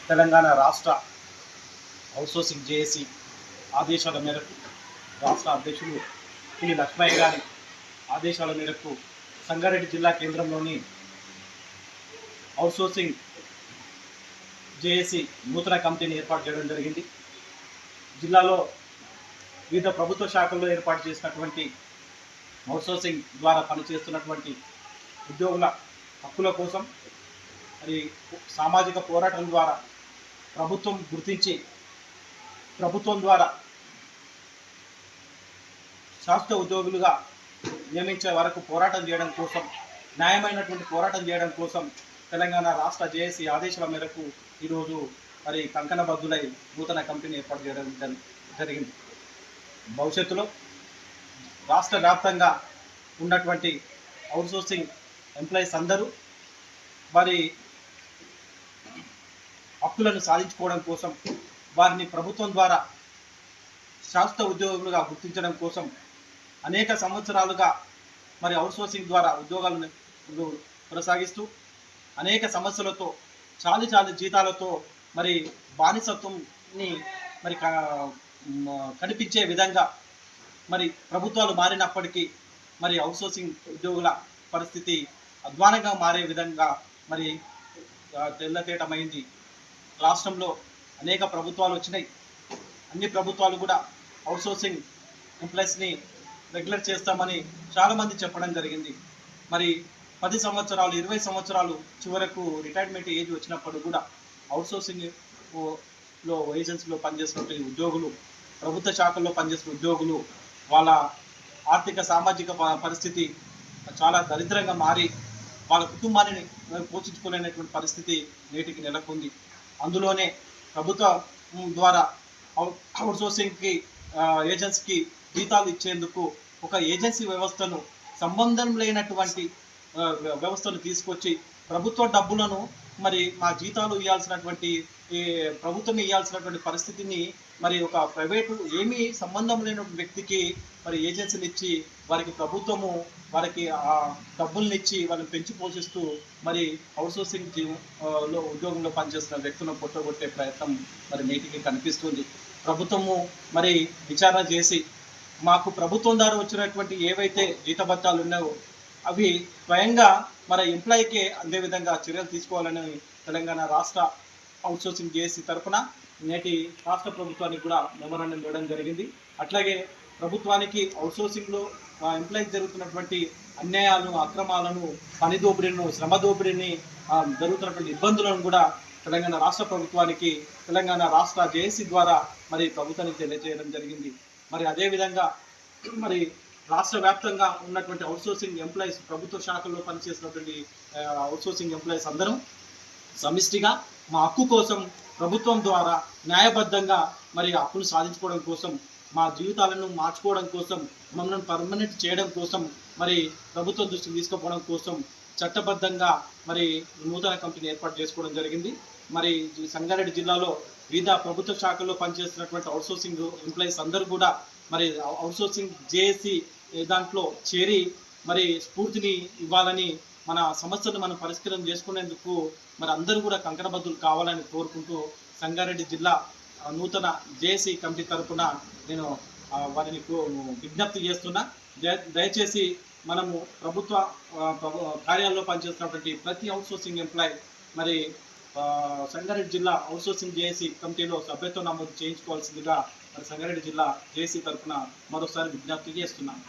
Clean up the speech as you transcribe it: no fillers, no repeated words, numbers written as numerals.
తెలంగాణ రాష్ట్ర outsourcing JAC ఆదేశాల మేరకు రాష్ట్ర అధ్యక్షులు పులి లక్ష్మయ్య గారి ఆదేశాల మేరకు సంగారెడ్డి జిల్లా కేంద్రంలోని అవుట్సోర్సింగ్ జేఏసీ నూతన కమిటీని ఏర్పాటు చేయడం జరిగింది. జిల్లాలో వివిధ ప్రభుత్వ శాఖల్లో ఏర్పాటు చేసినటువంటి అవుట్సోర్సింగ్ ద్వారా పనిచేస్తున్నటువంటి ఉద్యోగుల హక్కుల కోసం మరి సామాజిక పోరాటం ద్వారా ప్రభుత్వం గుర్తించి ప్రభుత్వం ద్వారా శాశ్వత ఉద్యోగులుగా నియమించే వరకు పోరాటం చేయడం కోసం, న్యాయమైనటువంటి పోరాటం చేయడం కోసం తెలంగాణ రాష్ట్ర జేఏసీ ఆదేశాల మేరకు ఈరోజు మరి కంకణబద్దులై నూతన కమిటీని ఏర్పాటు చేయడం జరిగింది. భవిష్యత్తులో రాష్ట్ర వ్యాప్తంగా ఉన్నటువంటి అవుట్సోర్సింగ్ ఎంప్లాయీస్ అందరూ వారి హక్కులను సాధించుకోవడం కోసం, వారిని ప్రభుత్వం ద్వారా శాశ్వత ఉద్యోగులుగా గుర్తించడం కోసం అనేక సంవత్సరాలుగా మరి అవుట్సోర్సింగ్ ద్వారా ఉద్యోగాలను కొనసాగిస్తూ అనేక సమస్యలతో చాలి జీతాలతో మరి బానిసత్వంని మరి కనిపించే విధంగా మరి ప్రభుత్వాలు మారినప్పటికీ మరి అవుట్సోర్సింగ్ ఉద్యోగుల పరిస్థితి అధ్వానంగా మారే విధంగా మరి తెల్లతేటమైంది. రాష్ట్రంలో అనేక ప్రభుత్వాలు వచ్చినాయి. అన్ని ప్రభుత్వాలు కూడా అవుట్సోర్సింగ్ ఎంప్లాయీస్ని రెగ్యులర్ చేస్తామని చాలామంది చెప్పడం జరిగింది. మరి 10 సంవత్సరాలు 20 సంవత్సరాలు చివరకు రిటైర్మెంట్ ఏజ్ వచ్చినప్పుడు కూడా అవుట్సోర్సింగ్లో ఏజెన్సీలో పనిచేస్తున్న ఉద్యోగులు, ప్రభుత్వ శాఖల్లో పనిచేస్తున్న ఉద్యోగులు వాళ్ళ ఆర్థిక సామాజిక పరిస్థితి చాలా దరిద్రంగా మారి వాళ్ళ కుటుంబాన్ని పోషించుకోలేనటువంటి పరిస్థితి నేటికి నెలకొంది. అందులోనే ప్రభుత్వం ద్వారా అవుట్సోర్సింగ్కి ఏజెన్సీకి జీతాలు ఇచ్చేందుకు ఒక ఏజెన్సీ వ్యవస్థను, సంబంధం లేనటువంటి వ్యవస్థను తీసుకొచ్చి ప్రభుత్వ డబ్బులను మరి మా జీతాలు ఇవ్వాల్సినటువంటి ప్రభుత్వం ఇవ్వాల్సినటువంటి పరిస్థితిని మరి ఒక ప్రైవేటు ఏమీ సంబంధం లేని వ్యక్తికి మరి ఏజెన్సీని ఇచ్చి వారికి ప్రభుత్వము వారికి ఆ డబ్బుల్ని ఇచ్చి వాళ్ళని పెంచి పోషిస్తూ మరి అవుట్సోర్సింగ్ లో ఉద్యోగంలో పనిచేస్తున్న వ్యక్తులను పొట్టగొట్టే ప్రయత్నం మరి నేటికి కనిపిస్తుంది. ప్రభుత్వము మరి విచారణ చేసి మాకు ప్రభుత్వం ద్వారా వచ్చినటువంటి ఏవైతే జీతభత్యాలు ఉన్నాయో అవి స్వయంగా మన ఎంప్లాయీకే అందే విధంగా చర్యలు తీసుకోవాలని తెలంగాణ రాష్ట్ర అవుట్సోర్సింగ్ జేఏసీ తరఫున నేటి రాష్ట్ర ప్రభుత్వానికి కూడా మెమోరాండం ఇవ్వడం జరిగింది. అట్లాగే ప్రభుత్వానికి అవుట్సోర్సింగ్లో ఎంప్లాయీకి జరుగుతున్నటువంటి అన్యాయాలను, అక్రమాలను, పని దోపిడీలను, శ్రమ దోపిడీని, జరుగుతున్నటువంటి ఇబ్బందులను కూడా తెలంగాణ రాష్ట్ర ప్రభుత్వానికి తెలంగాణ రాష్ట్ర జేఏసీ ద్వారా మరి ప్రభుత్వానికి తెలియజేయడం జరిగింది. మరి అదేవిధంగా మరి రాష్ట్ర వ్యాప్తంగా ఉన్నటువంటి అవుట్సోర్సింగ్ ఎంప్లాయీస్, ప్రభుత్వ శాఖల్లో పనిచేసినటువంటి అవుట్సోర్సింగ్ ఎంప్లాయీస్ అందరం సమిష్టిగా మా హక్కు కోసం ప్రభుత్వం ద్వారా న్యాయబద్ధంగా మరి హక్కును సాధించుకోవడం కోసం, మా జీవితాలను మార్చుకోవడం కోసం, మమ్మల్ని పర్మనెంట్ చేయడం కోసం, మరి ప్రభుత్వం దృష్టికి తీసుకుపోవడం కోసం చట్టబద్ధంగా మరి నూతన కమిటీని ఏర్పాటు చేసుకోవడం జరిగింది. మరి సంగారెడ్డి జిల్లాలో వివిధ ప్రభుత్వ శాఖల్లో పనిచేస్తున్నటువంటి అవుట్సోర్సింగ్ ఎంప్లాయీస్ అందరూ కూడా మరి అవుట్సోర్సింగ్ జేఏసీ దాంట్లో చేరి మరి స్ఫూర్తిని ఇవ్వాలని, మన సమస్యలను మనం పరిష్కారం చేసుకునేందుకు మరి అందరూ కూడా కంకణబద్దులు కావాలని కోరుకుంటూ సంగారెడ్డి జిల్లా నూతన జేఏసీ కమిటీ తరఫున నేను వారిని విజ్ఞప్తి చేస్తున్నా. దయచేసి మనము ప్రభుత్వ కార్యాలయంలో పనిచేస్తున్నటువంటి ప్రతి అవుట్సోర్సింగ్ ఎంప్లాయీ మరి సంగారెడ్డి జిల్లా అవుట్సోర్సింగ్ జేఏసీ కమిటీలో సభ్యత్వం నమోదు చేయించుకోవాల్సిందిగా మరి సంగారెడ్డి జిల్లా జేఏసీ తరఫున మరోసారి విజ్ఞప్తి చేస్తున్నాను.